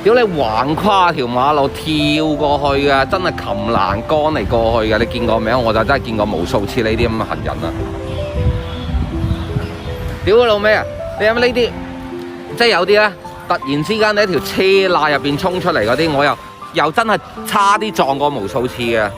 屌你橫跨條馬路跳過去嘅，真係擒欄杆嚟過去嘅，你見過未啊？我就真係見過無數次呢啲咁嘅行人啊！屌佢老味啊！你有冇呢啲？即係有啲咧，突然之間喺條車罅入邊衝出嚟嗰啲，我又真係差啲撞過無數次嘅。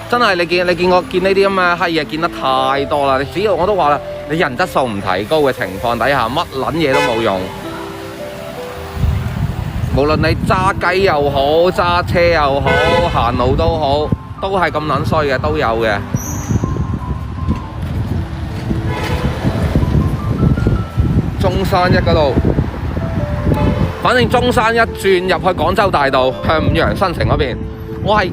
真係你見呢啲咁嘅閪嘢見得太多啦！你只要我都話啦，你人質素唔提高嘅情況底下，乜撚嘢都冇用。無論你揸雞又好，揸車又好，行路都好，都係咁撚衰嘅，都有嘅。中山一嗰度，反正中山一轉入去廣州大道向五羊新城嗰邊，我係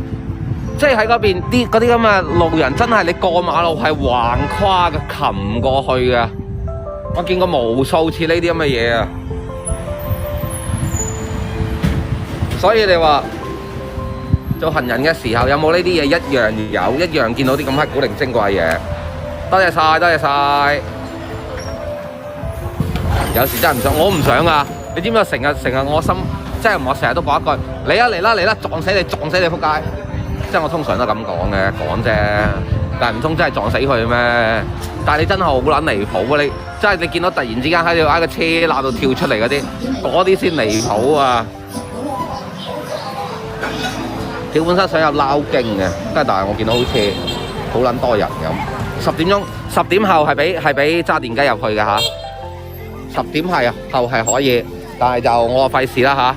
即係喺嗰邊嗰啲咁嘅路人，真係你過馬路係橫跨嘅，擒過去嘅。我見過無數次呢啲咁嘅嘢啊！所以你話做行人嘅時候有冇呢啲嘢？一樣有，一樣見到啲咁閪古靈精怪嘢。多謝晒，多謝晒。有時真係唔想，我唔想啊！你知唔知成日我心，即係我成日都講一句：嚟啦嚟啦嚟啦，撞死你撲街！即係我通常都咁講嘅，講啫。但係唔通真係撞死佢咩？但係你真係好撚離譜啊！你真係你見到突然之間喺個車罅度跳出嚟嗰啲先離譜啊！佢本身想有撈勁嘅，但係我見到好似好撚多人咁。10點後係俾揸電雞入去嘅嚇。10點後係可以，但係就我費事啦嚇。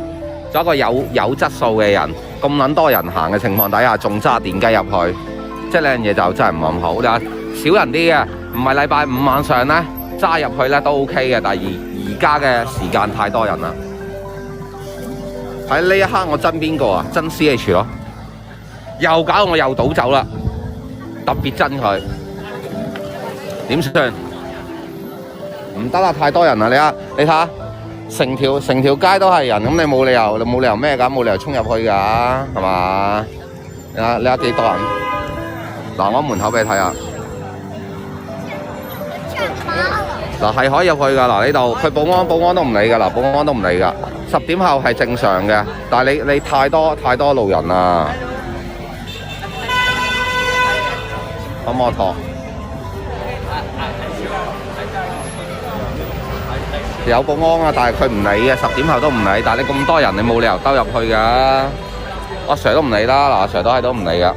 做一個有質素嘅人，咁撚多人行嘅情況底下，仲揸電雞入去，即係呢樣嘢就真係唔係咁好。就少人啲嘅，唔係禮拜五晚上咧揸入去咧都 OK 嘅，但係而家嘅時間太多人啦。喺呢一刻我憎邊個啊？憎 CH 咯，又搞到我又倒走啦，特別憎佢，點算？唔得啦，太多人啦！你睇下，成條街都係人，咁你冇理由咩㗎？冇理由衝入去㗎，係嘛？你睇幾多人？嗱，我喺門口俾你睇下。嗱，係可以入去㗎。嗱，呢度佢保安都唔理㗎啦，保安都唔理㗎。10點後係正常嘅，但係你太多路人啦。可唔可以托？有保安啊，但係佢唔理嘅，10點後都唔理。但係你咁多人，你冇理由兜入去㗎。阿 Sir 都唔理啦，嗱，阿 Sir 都係都唔理㗎。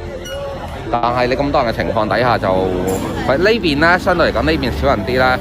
但係你咁多人嘅情況底下就，呢邊咧相對嚟講呢邊少人啲咧。